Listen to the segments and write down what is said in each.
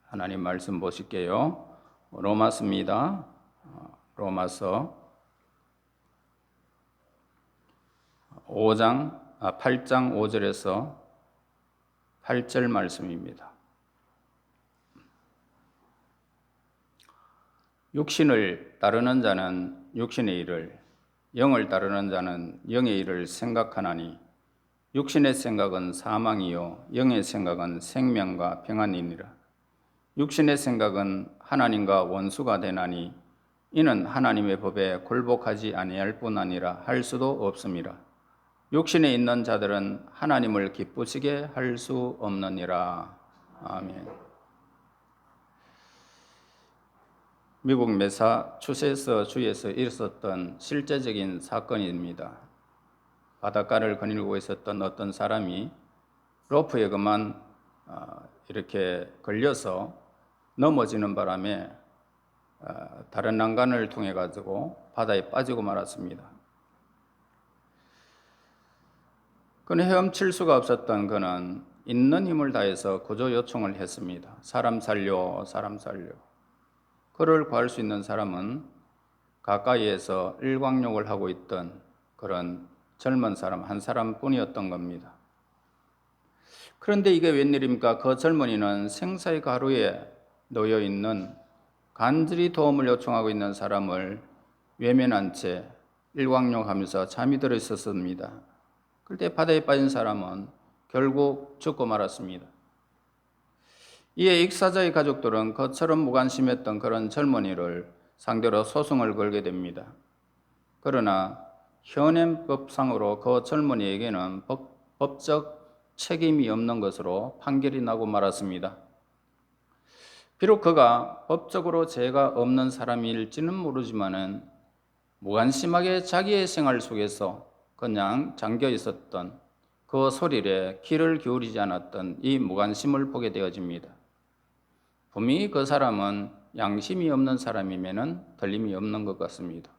하나님 말씀 보실게요. 로마서입니다. 로마서 8장 5절에서 8절 말씀입니다. 육신을 따르는 자는 육신의 일을, 영을 따르는 자는 영의 일을 생각하나니 육신의 생각은 사망이요 영의 생각은 생명과 평안이니라. 육신의 생각은 하나님과 원수가 되나니 이는 하나님의 법에 굴복하지 아니할 뿐 아니라 할 수도 없음이라. 육신에 있는 자들은 하나님을 기쁘시게 할 수 없느니라. 아멘. 미국 매사추세츠주에서 있었던 실제적인 사건입니다. 바닷가를 거닐고 있었던 어떤 사람이 로프에 그만 이렇게 걸려서 넘어지는 바람에 다른 난간을 통해 가지고 바다에 빠지고 말았습니다. 그는 헤엄칠 수가 없었던 그는 있는 힘을 다해서 구조 요청을 했습니다. 사람 살려, 사람 살려. 그를 구할 수 있는 사람은 가까이에서 일광욕을 하고 있던 그런 젊은 사람 한 사람뿐이었던 겁니다. 그런데 이게 웬일입니까? 그 젊은이는 생사의 가루에 놓여 있는 간절히 도움을 요청하고 있는 사람을 외면한 채 일광욕하면서 잠이 들어 있었습니다. 그때 바다에 빠진 사람은 결국 죽고 말았습니다. 이에 익사자의 가족들은 그처럼 무관심했던 그런 젊은이를 상대로 소송을 걸게 됩니다. 그러나 현행법상으로 그 젊은이에게는 법적 책임이 없는 것으로 판결이 나고 말았습니다. 비록 그가 법적으로 죄가 없는 사람일지는 모르지만은 무관심하게 자기의 생활 속에서 그냥 잠겨 있었던 그 소리에 귀를 기울이지 않았던 이 무관심을 보게 되어집니다. 분명히 그 사람은 양심이 없는 사람이면은 틀림이 없는 것 같습니다.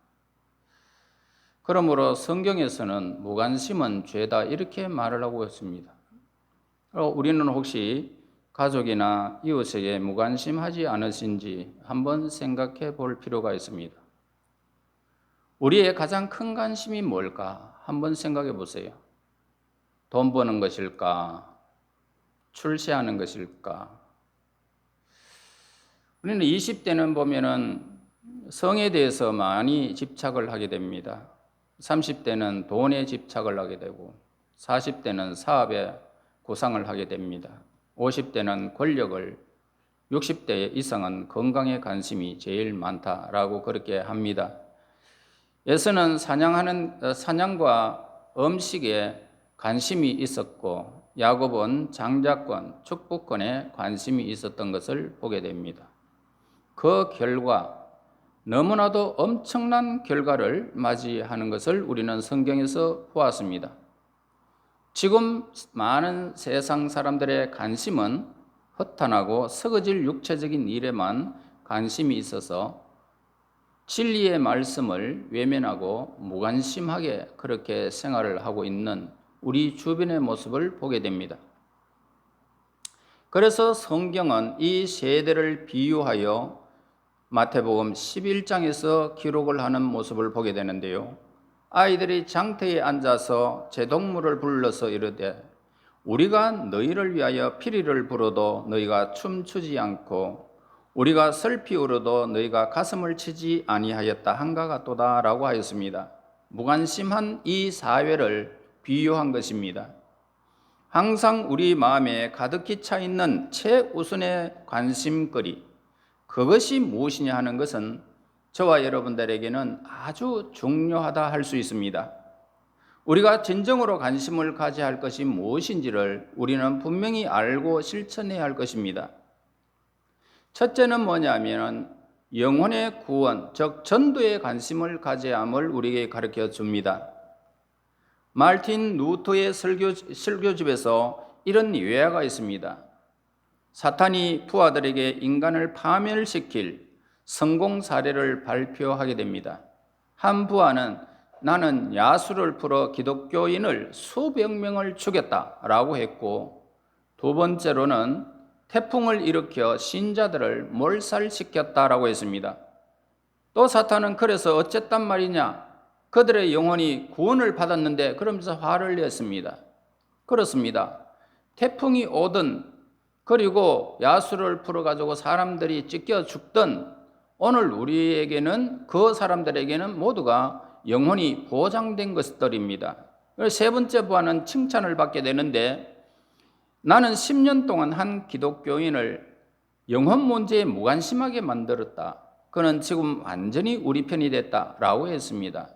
그러므로 성경에서는 무관심은 죄다 이렇게 말을 하고 있습니다. 우리는 혹시 가족이나 이웃에게 무관심하지 않으신지 한번 생각해 볼 필요가 있습니다. 우리의 가장 큰 관심이 뭘까? 한번 생각해 보세요. 돈 버는 것일까? 출세하는 것일까? 우리는 20대는 보면은 성에 대해서 많이 집착을 하게 됩니다. 30대는 돈에 집착을 하게 되고 40대는 사업에 구상을 하게 됩니다. 50대는 권력을, 60대 이상은 건강에 관심이 제일 많다라고 그렇게 합니다. 예수는 사냥과 음식에 관심이 있었고 야곱은 장자권, 축복권에 관심이 있었던 것을 보게 됩니다. 그 결과 너무나도 엄청난 결과를 맞이하는 것을 우리는 성경에서 보았습니다. 지금 많은 세상 사람들의 관심은 허탄하고 서거질 육체적인 일에만 관심이 있어서 진리의 말씀을 외면하고 무관심하게 그렇게 생활을 하고 있는 우리 주변의 모습을 보게 됩니다. 그래서 성경은 이 세대를 비유하여 마태복음 11장에서 기록을 하는 모습을 보게 되는데요. 아이들이 장터에 앉아서 제동물을 불러서 이르되 우리가 너희를 위하여 피리를 불어도 너희가 춤추지 않고 우리가 슬피 울어도 너희가 가슴을 치지 아니하였다 한가 같도다 라고 하였습니다. 무관심한 이 사회를 비유한 것입니다. 항상 우리 마음에 가득히 차 있는 최우선의 관심거리, 그것이 무엇이냐 하는 것은 저와 여러분들에게는 아주 중요하다 할 수 있습니다. 우리가 진정으로 관심을 가져야 할 것이 무엇인지를 우리는 분명히 알고 실천해야 할 것입니다. 첫째는 뭐냐면 영혼의 구원, 즉 전도에 관심을 가져야 함을 우리에게 가르쳐 줍니다. 마르틴 루터의 설교집에서 이런 예화가 있습니다. 사탄이 부하들에게 인간을 파멸시킬 성공 사례를 발표하게 됩니다. 한 부하는 나는 야수를 풀어 기독교인을 수백 명을 죽였다라고 했고, 두 번째로는 태풍을 일으켜 신자들을 몰살시켰다라고 했습니다. 또 사탄은 그래서 어쨌단 말이냐? 그들의 영혼이 구원을 받았는데 그러면서 화를 냈습니다. 그렇습니다. 태풍이 오든 그리고 야수를 풀어가지고 사람들이 찢겨 죽든 오늘 우리에게는 그 사람들에게는 모두가 영혼이 보장된 것들입니다. 세 번째 부하는 칭찬을 받게 되는데 나는 10년 동안 한 기독교인을 영혼 문제에 무관심하게 만들었다. 그는 지금 완전히 우리 편이 됐다라고 했습니다.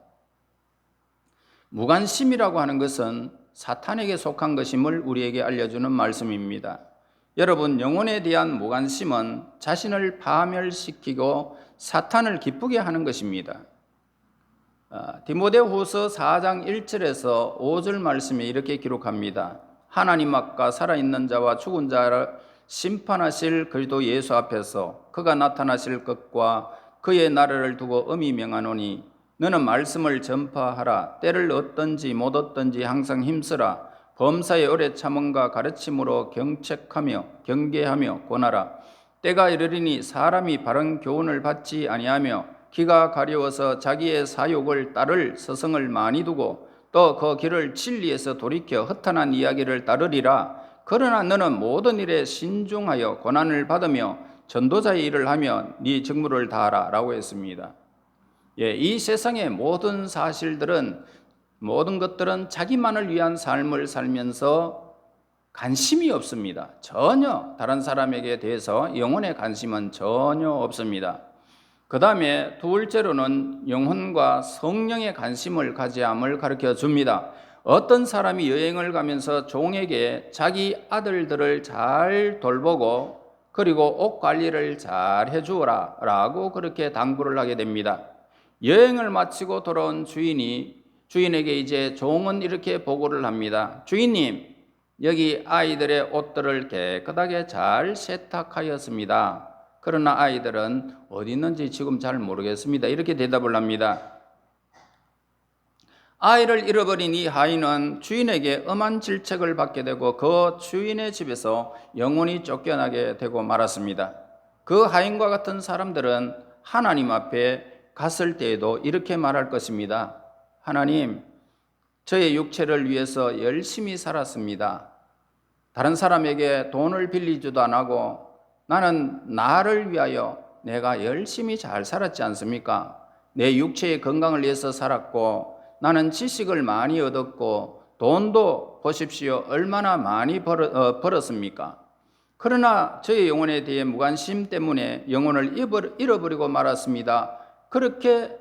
무관심이라고 하는 것은 사탄에게 속한 것임을 우리에게 알려주는 말씀입니다. 여러분, 영혼에 대한 무관심은 자신을 파멸시키고 사탄을 기쁘게 하는 것입니다. 디모데후서 4장 1절에서 5절 말씀에 이렇게 기록합니다. 하나님 앞과 살아있는 자와 죽은 자를 심판하실 그리스도 예수 앞에서 그가 나타나실 것과 그의 나라를 두고 엄히 명하노니 너는 말씀을 전파하라. 때를 얻든지 못 얻든지 항상 힘쓰라. 범사에 오래 참음과 가르침으로 경책하며 경계하며 권하라. 때가 이르리니 사람이 바른 교훈을 받지 아니하며 기가 가려워서 자기의 사욕을 따를 서성을 많이 두고 또 그 길을 진리에서 돌이켜 허탄한 이야기를 따르리라. 그러나 너는 모든 일에 신중하여 고난을 받으며 전도자의 일을 하며 네 직무를 다하라 라고 했습니다. 이 세상의 모든 사실들은 모든 것들은 자기만을 위한 삶을 살면서 관심이 없습니다. 전혀 다른 사람에게 대해서 영혼의 관심은 전혀 없습니다. 그 다음에 둘째로는 영혼과 성령의 관심을 가지함을 가르쳐 줍니다. 어떤 사람이 여행을 가면서 종에게 자기 아들들을 잘 돌보고 그리고 옷 관리를 잘 해주어라 라고 그렇게 당부를 하게 됩니다. 여행을 마치고 돌아온 주인에게 이제 종은 이렇게 보고를 합니다. 주인님, 여기 아이들의 옷들을 깨끗하게 잘 세탁하였습니다. 그러나 아이들은 어디 있는지 지금 잘 모르겠습니다. 이렇게 대답을 합니다. 아이를 잃어버린 이 하인은 주인에게 엄한 질책을 받게 되고 그 주인의 집에서 영원히 쫓겨나게 되고 말았습니다. 그 하인과 같은 사람들은 하나님 앞에 갔을 때에도 이렇게 말할 것입니다. 하나님, 저의 육체를 위해서 열심히 살았습니다. 다른 사람에게 돈을 빌리지도 안 하고 나는 나를 위하여 내가 열심히 잘 살았지 않습니까? 내 육체의 건강을 위해서 살았고 나는 지식을 많이 얻었고 돈도 보십시오. 얼마나 많이 벌었습니까? 그러나 저의 영혼에 대해 무관심 때문에 영혼을 잃어버리고 말았습니다. 그렇게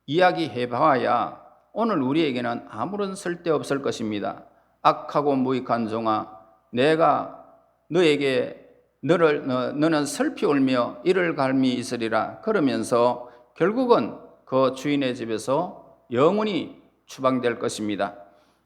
이야기해 봐야 오늘 우리에게는 아무런 쓸데없을 것입니다. 악하고 무익한 종아, 내가 너는 슬피 울며 이를 갈미 있으리라. 그러면서 결국은 그 주인의 집에서 영원히 추방될 것입니다.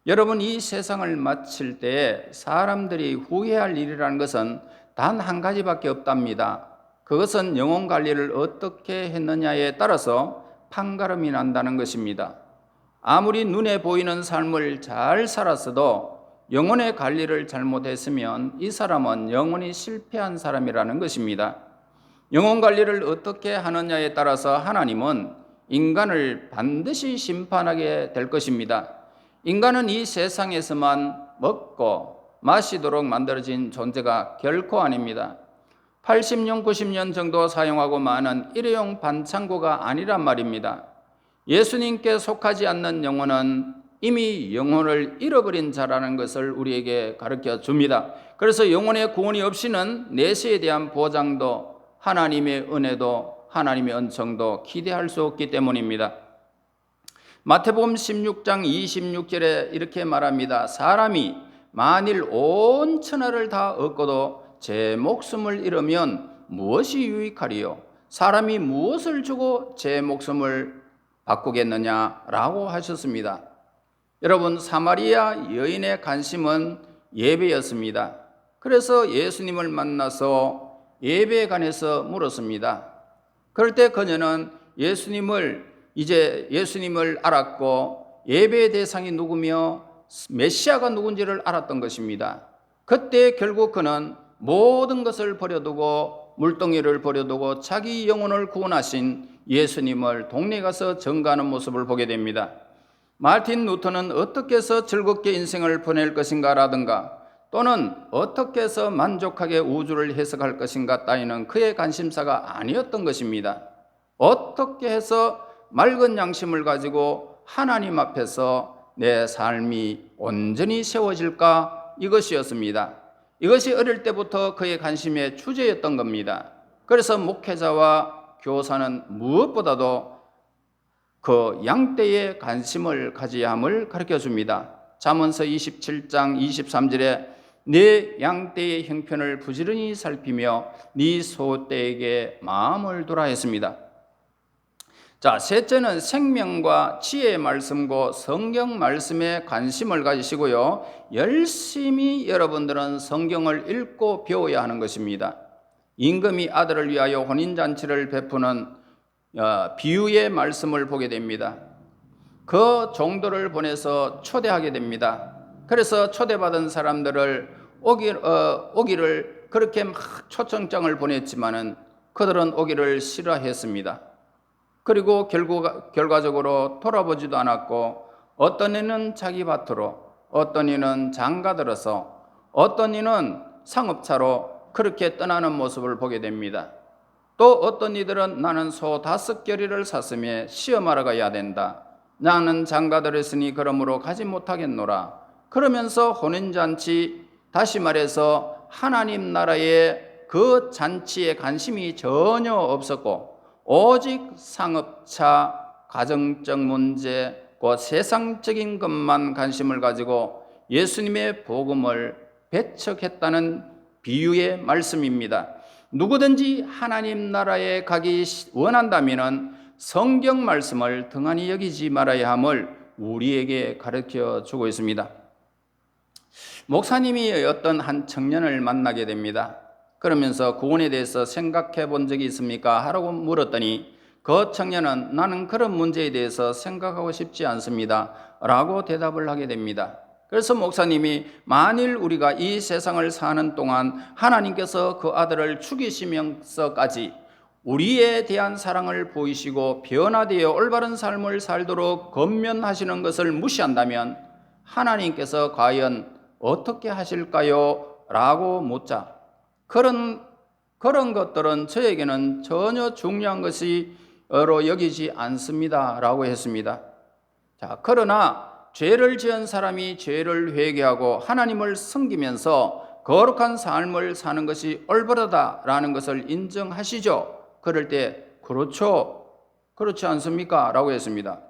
여러분, 이 세상을 마칠 때 사람들이 후회할 일이라는 것은 단 한 가지밖에 없답니다. 그것은 영혼 관리를 어떻게 했느냐에 따라서 판가름이 난다는 것입니다. 아무리 눈에 보이는 삶을 잘 살았어도 영혼의 관리를 잘못했으면 이 사람은 영원히 실패한 사람이라는 것입니다. 영혼 관리를 어떻게 하느냐에 따라서 하나님은 인간을 반드시 심판하게 될 것입니다. 인간은 이 세상에서만 먹고 마시도록 만들어진 존재가 결코 아닙니다. 80년, 90년 정도 사용하고 마는 일회용 반창고가 아니란 말입니다. 예수님께 속하지 않는 영혼은 이미 영혼을 잃어버린 자라는 것을 우리에게 가르쳐 줍니다. 그래서 영혼의 구원이 없이는 내세에 대한 보장도 하나님의 은혜도 하나님의 은총도 기대할 수 없기 때문입니다. 마태복음 16장 26절에 이렇게 말합니다. 사람이 만일 온 천하를 다 얻고도 제 목숨을 잃으면 무엇이 유익하리요? 사람이 무엇을 주고 제 목숨을 바꾸겠느냐라고 하셨습니다. 여러분, 사마리아 여인의 관심은 예배였습니다. 그래서 예수님을 만나서 예배에 관해서 물었습니다. 그럴 때 그녀는 예수님을 알았고 예배의 대상이 누구며 메시아가 누군지를 알았던 것입니다. 그때 결국 그는 모든 것을 버려두고 물동이를 버려두고 자기 영혼을 구원하신 예수님을 동네에 가서 전가하는 모습을 보게 됩니다. 마틴 루터는 어떻게 해서 즐겁게 인생을 보낼 것인가 라든가 또는 어떻게 해서 만족하게 우주를 해석할 것인가 따위는 그의 관심사가 아니었던 것입니다. 어떻게 해서 맑은 양심을 가지고 하나님 앞에서 내 삶이 온전히 세워질까, 이것이었습니다. 이것이 어릴 때부터 그의 관심의 주제였던 겁니다. 그래서 목회자와 교사는 무엇보다도 그 양떼에 관심을 가져야 함을 가르쳐줍니다. 잠언서 27장 23절에 내 양떼의 형편을 부지런히 살피며 네 소떼에게 마음을 두라 했습니다. 자, 셋째는 생명과 지혜의 말씀고 성경 말씀에 관심을 가지시고요, 열심히 여러분들은 성경을 읽고 배워야 하는 것입니다. 임금이 아들을 위하여 혼인잔치를 베푸는 비유의 말씀을 보게 됩니다. 그 종들을 보내서 초대하게 됩니다. 그래서 초대받은 사람들을 오기를 그렇게 막 초청장을 보냈지만은 그들은 오기를 싫어했습니다. 그리고 결과적으로 돌아보지도 않았고, 어떤 이는 자기 밭으로, 어떤 이는 장가들어서, 어떤 이는 상업차로 그렇게 떠나는 모습을 보게 됩니다. 또 어떤 이들은 나는 소 5겨리를 샀으며 시험하러 가야 된다. 나는 장가들었으니 그러므로 가지 못하겠노라. 그러면서 혼인잔치, 다시 말해서 하나님 나라의 그 잔치에 관심이 전혀 없었고 오직 상업차, 가정적 문제, 그 세상적인 것만 관심을 가지고 예수님의 복음을 배척했다는 비유의 말씀입니다. 누구든지 하나님 나라에 가기 원한다면 성경 말씀을 등한히 여기지 말아야 함을 우리에게 가르쳐 주고 있습니다. 목사님이 어떤 한 청년을 만나게 됩니다. 그러면서 구원에 대해서 생각해 본 적이 있습니까? 하라고 물었더니 그 청년은 나는 그런 문제에 대해서 생각하고 싶지 않습니다 라고 대답을 하게 됩니다. 그래서 목사님이 만일 우리가 이 세상을 사는 동안 하나님께서 그 아들을 죽이시면서까지 우리에 대한 사랑을 보이시고 변화되어 올바른 삶을 살도록 권면하시는 것을 무시한다면 하나님께서 과연 어떻게 하실까요? 라고 묻자 그런 것들은 저에게는 전혀 중요한 것으로 여기지 않습니다 라고 했습니다. 자, 그러나 죄를 지은 사람이 죄를 회개하고 하나님을 섬기면서 거룩한 삶을 사는 것이 올바르다라는 것을 인정하시죠? 그럴 때 그렇죠, 그렇지 않습니까? 라고 했습니다.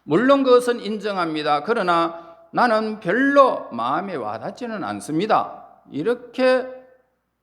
물론 그것은 인정합니다. 그러나 나는 별로 마음에 와닿지는 않습니다. 이렇게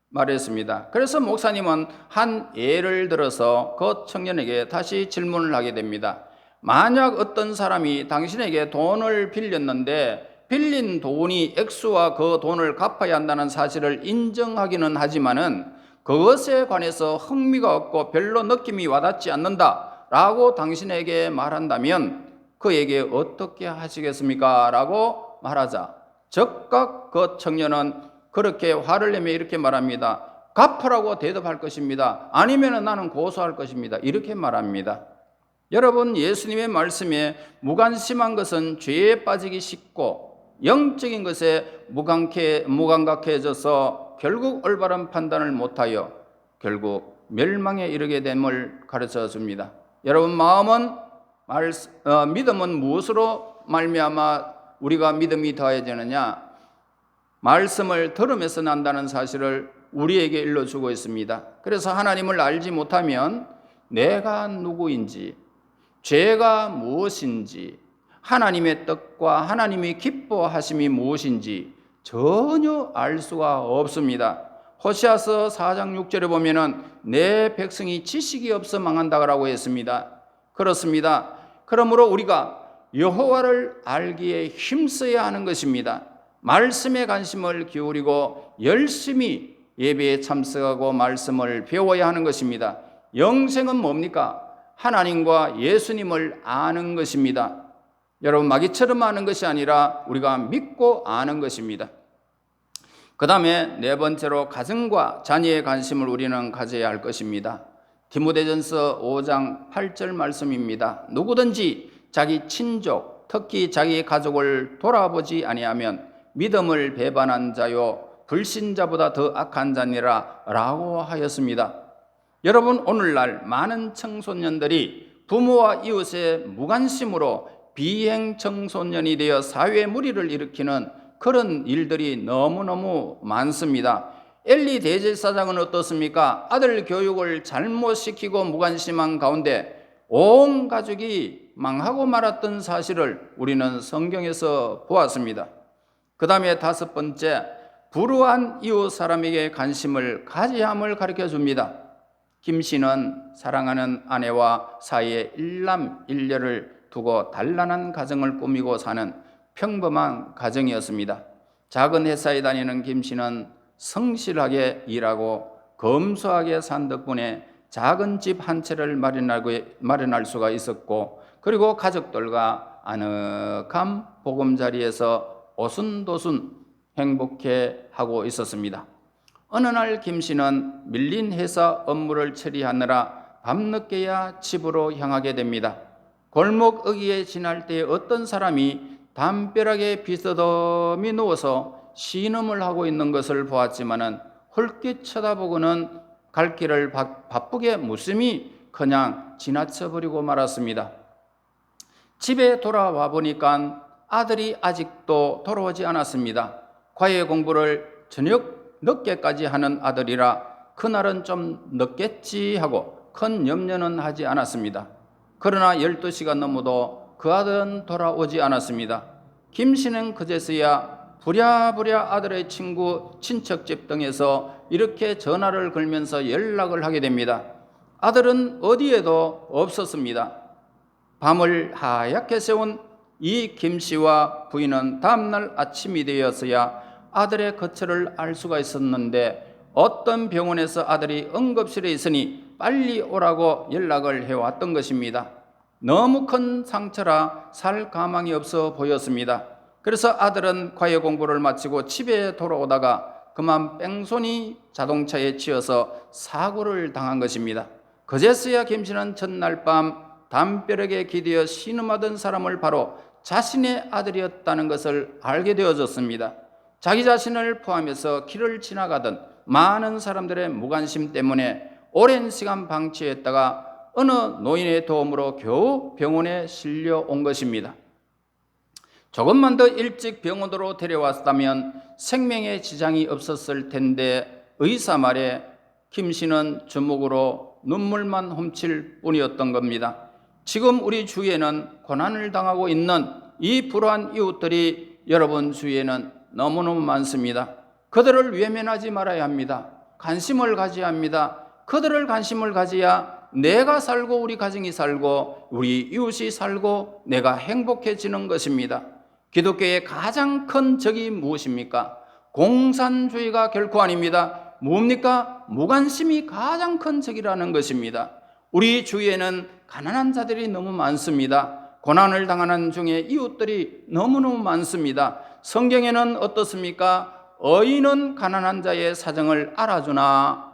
말했습니다. 그래서 목사님은 한 예를 들어서 그 청년에게 다시 질문을 하게 됩니다. 만약 어떤 사람이 당신에게 돈을 빌렸는데 빌린 돈이 액수와 그 돈을 갚아야 한다는 사실을 인정하기는 하지만은 그것에 관해서 흥미가 없고 별로 느낌이 와닿지 않는다 라고 당신에게 말한다면 그에게 어떻게 하시겠습니까? 라고 말하자 즉각 그 청년은 그렇게 화를 내며 이렇게 말합니다. 갚으라고 대답할 것입니다. 아니면 나는 고소할 것입니다. 이렇게 말합니다. 여러분, 예수님의 말씀에 무관심한 것은 죄에 빠지기 쉽고 영적인 것에 무감각해져서 결국 올바른 판단을 못하여 결국 멸망에 이르게 됨을 가르쳐 줍니다. 여러분, 믿음은 무엇으로 말미암아 우리가 믿음이 더해지느냐? 말씀을 들으면서 난다는 사실을 우리에게 일러주고 있습니다. 그래서 하나님을 알지 못하면 내가 누구인지, 죄가 무엇인지, 하나님의 뜻과 하나님이 기뻐하심이 무엇인지 전혀 알 수가 없습니다. 호세아서 4장 6절에 보면은 내 백성이 지식이 없어 망한다라고 했습니다. 그렇습니다. 그러므로 우리가 여호와를 알기에 힘써야 하는 것입니다. 말씀에 관심을 기울이고 열심히 예배에 참석하고 말씀을 배워야 하는 것입니다. 영생은 뭡니까? 하나님과 예수님을 아는 것입니다. 여러분, 마귀처럼 아는 것이 아니라 우리가 믿고 아는 것입니다. 그 다음에 네 번째로 가정과 자녀의 관심을 우리는 가져야 할 것입니다. 디모데전서 5장 8절 말씀입니다. 누구든지 자기 친족, 특히 자기 가족을 돌아보지 아니하면 믿음을 배반한 자요 불신자보다 더 악한 자니라 라고 하였습니다. 여러분, 오늘날 많은 청소년들이 부모와 이웃의 무관심으로 비행 청소년이 되어 사회에 무리를 일으키는 그런 일들이 너무너무 많습니다. 엘리 대제사장은 어떻습니까? 아들 교육을 잘못 시키고 무관심한 가운데 온 가족이 망하고 말았던 사실을 우리는 성경에서 보았습니다. 그 다음에 다섯 번째, 불우한 이웃 사람에게 관심을 가져야 함을 가르쳐 줍니다. 김 씨는 사랑하는 아내와 사이에 일남일녀를 두고 단란한 가정을 꾸미고 사는 평범한 가정이었습니다. 작은 회사에 다니는 김 씨는 성실하게 일하고 검소하게 산 덕분에 작은 집 한 채를 마련할 수가 있었고, 그리고 가족들과 아늑한 보금자리에서 오순도순 행복해 하고 있었습니다. 어느 날 김 씨는 밀린 회사 업무를 처리하느라 밤늦게야 집으로 향하게 됩니다. 골목 어귀에 지날 때 어떤 사람이 담벼락에 비스듬히 누워서 신음을 하고 있는 것을 보았지만은 홀깃 쳐다보고는 갈 길을 바쁘게 무심히 그냥 지나쳐버리고 말았습니다. 집에 돌아와 보니까 아들이 아직도 돌아오지 않았습니다. 과외 공부를 저녁 늦게까지 하는 아들이라 그날은 좀 늦겠지 하고 큰 염려는 하지 않았습니다. 그러나 12시가 넘어도 그 아들은 돌아오지 않았습니다. 김 씨는 그제서야 부랴부랴 아들의 친구, 친척집 등에서 이렇게 전화를 걸면서 연락을 하게 됩니다. 아들은 어디에도 없었습니다. 밤을 하얗게 새운 이 김 씨와 부인은 다음날 아침이 되어서야 아들의 거처를 알 수가 있었는데, 어떤 병원에서 아들이 응급실에 있으니 빨리 오라고 연락을 해왔던 것입니다. 너무 큰 상처라 살 가망이 없어 보였습니다. 그래서 아들은 과외 공부를 마치고 집에 돌아오다가 그만 뺑소니 자동차에 치여서 사고를 당한 것입니다. 그제서야 김 씨는 전날 밤 담벼락에 기대어 신음하던 사람을 바로 자신의 아들이었다는 것을 알게 되어졌습니다. 자기 자신을 포함해서 길을 지나가던 많은 사람들의 무관심 때문에 오랜 시간 방치했다가 어느 노인의 도움으로 겨우 병원에 실려온 것입니다. 조금만 더 일찍 병원으로 데려왔다면 생명에 지장이 없었을 텐데 의사 말에 김 씨는 주먹으로 눈물만 훔칠 뿐이었던 겁니다. 지금 우리 주위에는 고난을 당하고 있는 이 불우한 이웃들이 여러분 주위에는 너무너무 많습니다. 그들을 외면하지 말아야 합니다. 관심을 가져야 합니다. 그들을 관심을 가져야 내가 살고 우리 가정이 살고 우리 이웃이 살고 내가 행복해지는 것입니다. 기독교의 가장 큰 적이 무엇입니까? 공산주의가 결코 아닙니다. 뭡니까? 무관심이 가장 큰 적이라는 것입니다. 우리 주위에는 가난한 자들이 너무 많습니다. 고난을 당하는 중에 이웃들이 너무너무 많습니다. 성경에는 어떻습니까? 의인은 가난한 자의 사정을 알아주나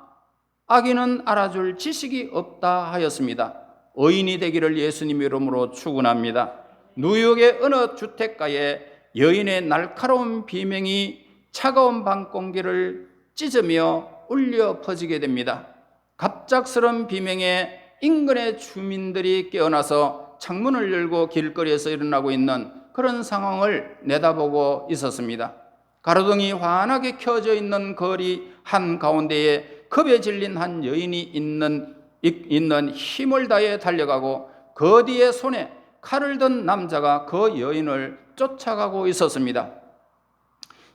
악인은 알아줄 지식이 없다 하였습니다. 의인이 되기를 예수님 이름으로 축원합니다. 뉴욕의 어느 주택가에 여인의 날카로운 비명이 차가운 밤 공기를 찢으며 울려 퍼지게 됩니다. 갑작스런 비명에 인근의 주민들이 깨어나서 창문을 열고 길거리에서 일어나고 있는 그런 상황을 내다보고 있었습니다. 가로등이 환하게 켜져 있는 거리 한가운데에 겁에 질린 한 여인이 있는 힘을 다해 달려가고 그 뒤에 손에 칼을 든 남자가 그 여인을 쫓아가고 있었습니다.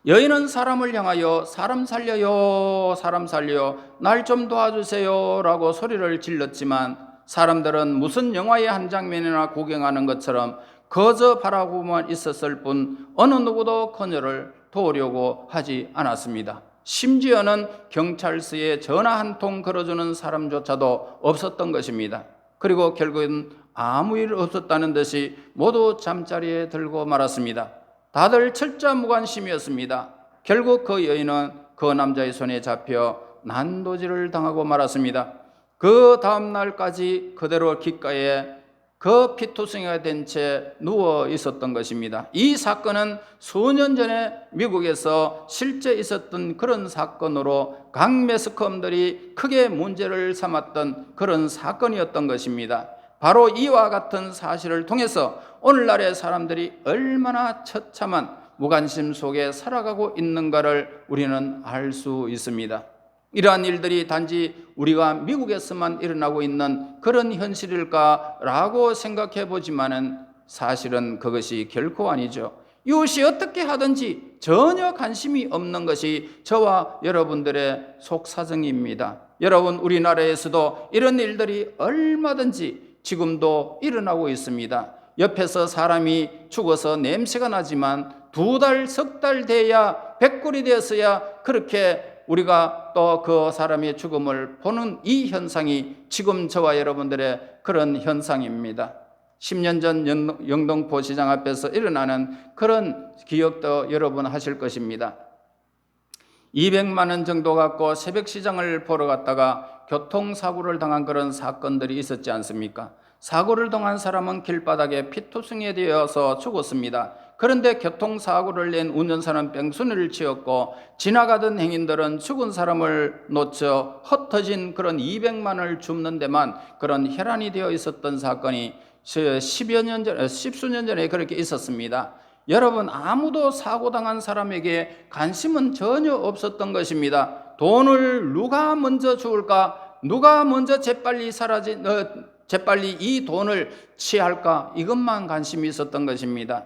여인은 사람을 향하여 사람 살려요, 사람 살려요, 날 좀 도와주세요 라고 소리를 질렀지만 사람들은 무슨 영화의 한 장면이나 구경하는 것처럼 거저 바라보고만 있었을 뿐 어느 누구도 그녀를 도우려고 하지 않았습니다. 심지어는 경찰서에 전화 한 통 걸어주는 사람조차도 없었던 것입니다. 그리고 결국은 아무 일 없었다는 듯이 모두 잠자리에 들고 말았습니다. 다들 철저한 무관심이었습니다. 결국 그 여인은 그 남자의 손에 잡혀 난도질을 당하고 말았습니다. 그 다음 날까지 그대로 귓가에 그 피투성이가 된 채 누워 있었던 것입니다. 이 사건은 수년 전에 미국에서 실제 있었던 그런 사건으로 각 매스컴들이 크게 문제를 삼았던 그런 사건이었던 것입니다. 바로 이와 같은 사실을 통해서 오늘날의 사람들이 얼마나 처참한 무관심 속에 살아가고 있는가를 우리는 알 수 있습니다. 이러한 일들이 단지 우리가 미국에서만 일어나고 있는 그런 현실일까라고 생각해 보지만은 사실은 그것이 결코 아니죠. 이웃이 어떻게 하든지 전혀 관심이 없는 것이 저와 여러분들의 속사정입니다. 여러분, 우리나라에서도 이런 일들이 얼마든지 지금도 일어나고 있습니다. 옆에서 사람이 죽어서 냄새가 나지만 2달, 3달 돼야 백골이 되었어야 그렇게 우리가 또 그 사람의 죽음을 보는 이 현상이 지금 저와 여러분들의 그런 현상입니다. 10년 전 영등포 시장 앞에서 일어나는 그런 기억도 여러분 하실 것입니다. 200만 원 정도 갖고 새벽 시장을 보러 갔다가 교통사고를 당한 그런 사건들이 있었지 않습니까? 사고를 당한 사람은 길바닥에 피투성이 되어서 죽었습니다. 그런데 교통사고를 낸 운전사는 뺑소니를 치었고 지나가던 행인들은 죽은 사람을 놓쳐 흩어진 그런 200만 원을 줍는 데만 그런 혈안이 되어 있었던 사건이 10수년 전에 그렇게 있었습니다. 여러분, 아무도 사고당한 사람에게 관심은 전혀 없었던 것입니다. 돈을 누가 먼저 줄까? 누가 먼저 재빨리 이 돈을 취할까? 이것만 관심이 있었던 것입니다.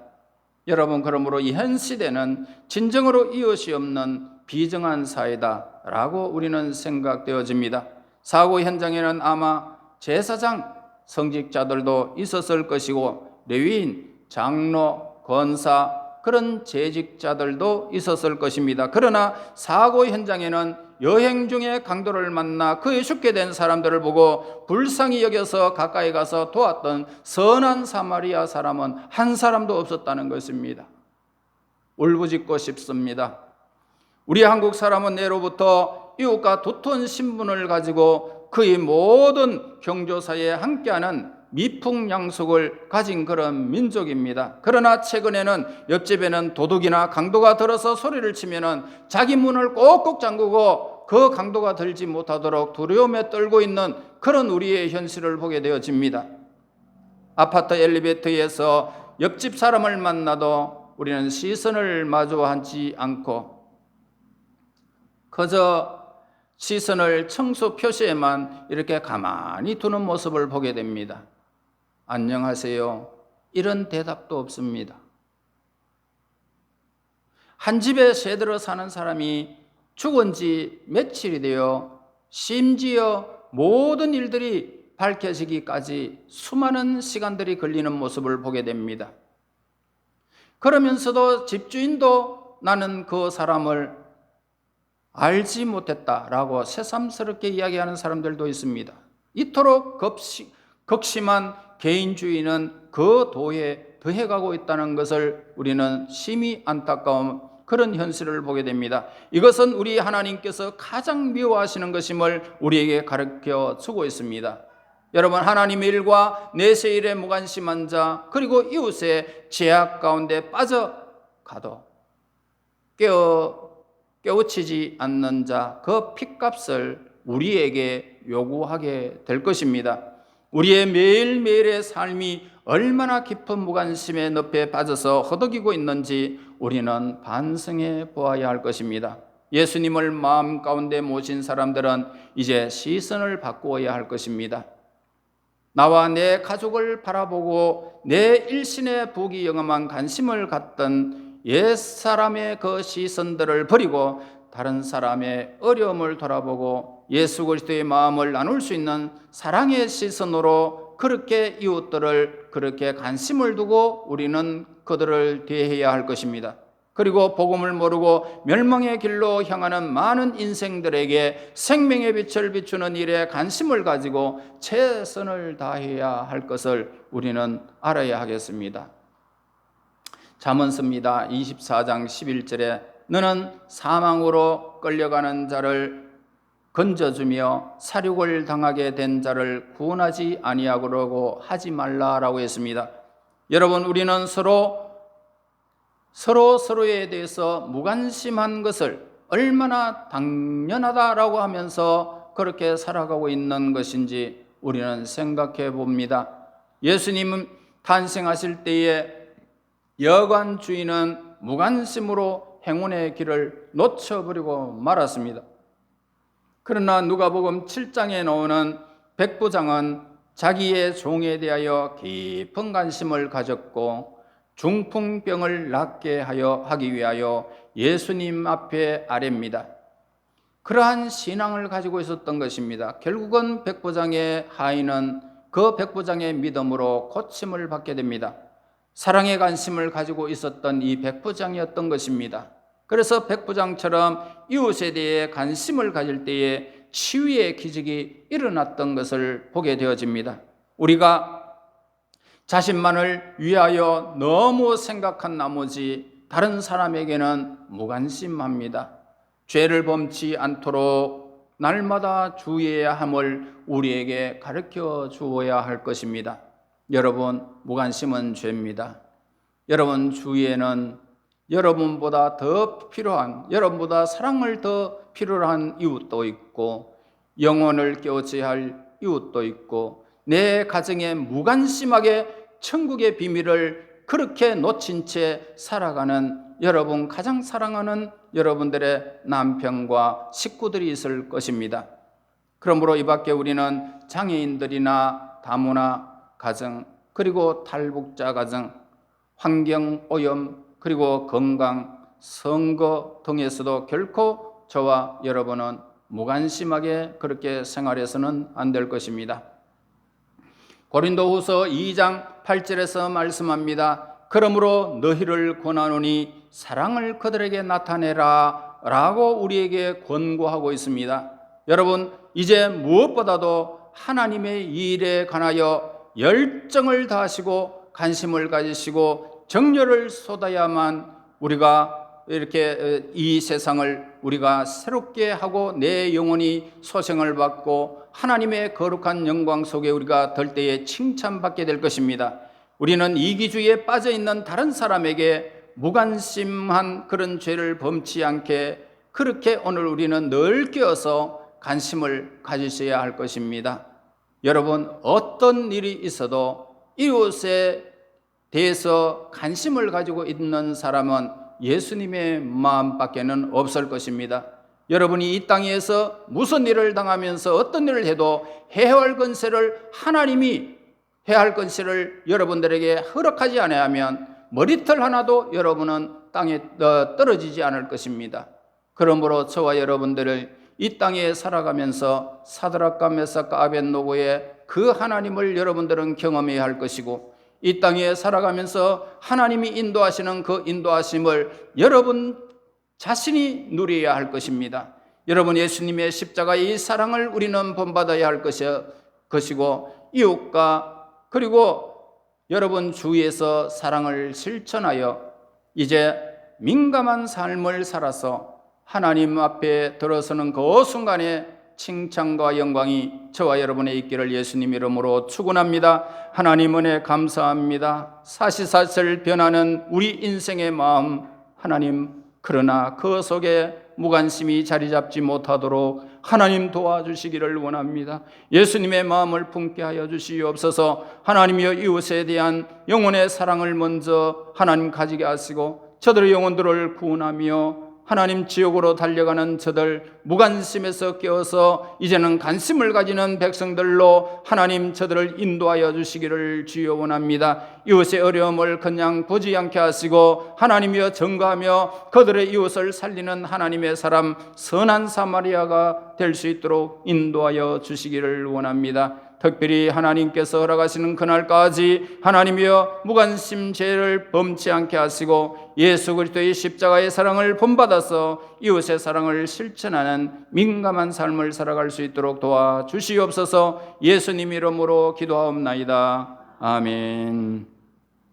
여러분, 그러므로 이 현 시대는 진정으로 이웃이 없는 비정한 사회다라고 우리는 생각되어집니다. 사고 현장에는 아마 제사장, 성직자들도 있었을 것이고 레위인, 장로, 권사 그런 재직자들도 있었을 것입니다. 그러나 사고 현장에는 여행 중에 강도를 만나 그에 죽게 된 사람들을 보고 불쌍히 여겨서 가까이 가서 도왔던 선한 사마리아 사람은 한 사람도 없었다는 것입니다. 울부짖고 싶습니다. 우리 한국 사람은 예로부터 이웃과 두터운 신분을 가지고 그의 모든 경조사에 함께하는 미풍양속을 가진 그런 민족입니다. 그러나 최근에는 옆집에는 도둑이나 강도가 들어서 소리를 치면은 자기 문을 꼭꼭 잠그고 그 강도가 들지 못하도록 두려움에 떨고 있는 그런 우리의 현실을 보게 되어집니다. 아파트 엘리베이터에서 옆집 사람을 만나도 우리는 시선을 마주하지 않고 그저 시선을 청소 표시에만 이렇게 가만히 두는 모습을 보게 됩니다. 안녕하세요. 이런 대답도 없습니다. 한 집에 새들어 사는 사람이 죽은 지 며칠이 되어 심지어 모든 일들이 밝혀지기까지 수많은 시간들이 걸리는 모습을 보게 됩니다. 그러면서도 집주인도 나는 그 사람을 알지 못했다라고 새삼스럽게 이야기하는 사람들도 있습니다. 이토록 극심한 개인주의는 그 도에 더해가고 있다는 것을 우리는 심히 안타까운 그런 현실을 보게 됩니다. 이것은 우리 하나님께서 가장 미워하시는 것임을 우리에게 가르쳐 주고 있습니다. 여러분, 하나님의 일과 내세 일에 무관심한 자, 그리고 이웃의 죄악 가운데 빠져가도 깨우치지 않는 자, 그 핏값을 우리에게 요구하게 될 것입니다. 우리의 매일매일의 삶이 얼마나 깊은 무관심의 늪에 빠져서 허덕이고 있는지 우리는 반성해 보아야 할 것입니다. 예수님을 마음 가운데 모신 사람들은 이제 시선을 바꾸어야 할 것입니다. 나와 내 가족을 바라보고 내 일신의 부귀영화만 관심을 갖던 옛사람의 그 시선들을 버리고 다른 사람의 어려움을 돌아보고 예수 그리스도의 마음을 나눌 수 있는 사랑의 시선으로 그렇게 이웃들을 그렇게 관심을 두고 우리는 그들을 대해야 할 것입니다. 그리고 복음을 모르고 멸망의 길로 향하는 많은 인생들에게 생명의 빛을 비추는 일에 관심을 가지고 최선을 다해야 할 것을 우리는 알아야 하겠습니다. 잠언서입니다. 24장 11절에 너는 사망으로 끌려가는 자를 건져주며 사륙을 당하게 된 자를 구원하지 아니하려고 하지 말라라고 했습니다. 여러분, 우리는 서로에 대해서 무관심한 것을 얼마나 당연하다라고 하면서 그렇게 살아가고 있는 것인지 우리는 생각해 봅니다. 예수님은 탄생하실 때에 여관 주인은 무관심으로 행운의 길을 놓쳐버리고 말았습니다. 그러나 누가복음 7장에 나오는 백부장은 자기의 종에 대하여 깊은 관심을 가졌고 중풍병을 낫게 하기 위하여 예수님 앞에 아뢰입니다. 그러한 신앙을 가지고 있었던 것입니다. 결국은 백부장의 하인은 그 백부장의 믿음으로 고침을 받게 됩니다. 사랑의 관심을 가지고 있었던 이 백부장이었던 것입니다. 그래서 백부장처럼 이웃에 대해 관심을 가질 때에 치유의 기적이 일어났던 것을 보게 되어집니다. 우리가 자신만을 위하여 너무 생각한 나머지 다른 사람에게는 무관심합니다. 죄를 범치 않도록 날마다 주의해야 함을 우리에게 가르쳐 주어야 할 것입니다. 여러분, 무관심은 죄입니다. 여러분 주위에는 여러분보다 더 필요한, 여러분보다 사랑을 더 필요로 한 이웃도 있고, 영혼을 깨우쳐야 할 이웃도 있고, 내 가정에 무관심하게 천국의 비밀을 그렇게 놓친 채 살아가는 여러분, 가장 사랑하는 여러분들의 남편과 식구들이 있을 것입니다. 그러므로 이 밖에 우리는 장애인들이나 다문화 가정, 그리고 탈북자 가정, 환경 오염, 그리고 건강, 선거 등에서도 결코 저와 여러분은 무관심하게 그렇게 생활해서는 안 될 것입니다. 고린도후서 2장 8절에서 말씀합니다. 그러므로 너희를 권하노니 사랑을 그들에게 나타내라 라고 우리에게 권고하고 있습니다. 여러분, 이제 무엇보다도 하나님의 일에 관하여 열정을 다하시고 관심을 가지시고 정열을 쏟아야만 우리가 이렇게 이 세상을 우리가 새롭게 하고 내 영혼이 소생을 받고 하나님의 거룩한 영광 속에 우리가 들 때에 칭찬받게 될 것입니다. 우리는 이기주의에 빠져 있는 다른 사람에게 무관심한 그런 죄를 범치 않게 그렇게 오늘 우리는 늘 깨어서 관심을 가지셔야 할 것입니다. 여러분, 어떤 일이 있어도 이웃에 대해서 관심을 가지고 있는 사람은 예수님의 마음밖에는 없을 것입니다. 여러분이 이 땅에서 무슨 일을 당하면서 어떤 일을 해도 해야 할 건세를 하나님이 해야 할 건세를 여러분들에게 허락하지 않으면 머리털 하나도 여러분은 땅에 떨어지지 않을 것입니다. 그러므로 저와 여러분들을 이 땅에 살아가면서 사드락과 메삭과 아벳노고의 그 하나님을 여러분들은 경험해야 할 것이고, 이 땅에 살아가면서 하나님이 인도하시는 그 인도하심을 여러분 자신이 누려야 할 것입니다. 여러분, 예수님의 십자가의 이 사랑을 우리는 본받아야 할 것이고, 이웃과 그리고 여러분 주위에서 사랑을 실천하여 이제 민감한 삶을 살아서 하나님 앞에 들어서는 그 순간에 칭찬과 영광이 저와 여러분의 있기를 예수님 이름으로 축원합니다. 하나님 은혜 감사합니다. 사시사철 변하는 우리 인생의 마음, 하나님, 그러나 그 속에 무관심이 자리 잡지 못하도록 하나님 도와주시기를 원합니다. 예수님의 마음을 품게 하여 주시옵소서. 하나님이여, 이웃에 대한 영혼의 사랑을 먼저 하나님 가지게 하시고 저들의 영혼들을 구원하며 하나님 지옥으로 달려가는 저들 무관심에서 깨어서 이제는 관심을 가지는 백성들로 하나님 저들을 인도하여 주시기를 주여 원합니다. 이웃의 어려움을 그냥 보지 않게 하시고 하나님이여 증거하며 그들의 이웃을 살리는 하나님의 사람 선한 사마리아가 될 수 있도록 인도하여 주시기를 원합니다. 특별히 하나님께서 허락하시는 그날까지 하나님이여 무관심 죄를 범치 않게 하시고 예수 그리스도의 십자가의 사랑을 본받아서 이웃의 사랑을 실천하는 민감한 삶을 살아갈 수 있도록 도와주시옵소서. 예수님 이름으로 기도하옵나이다. 아멘.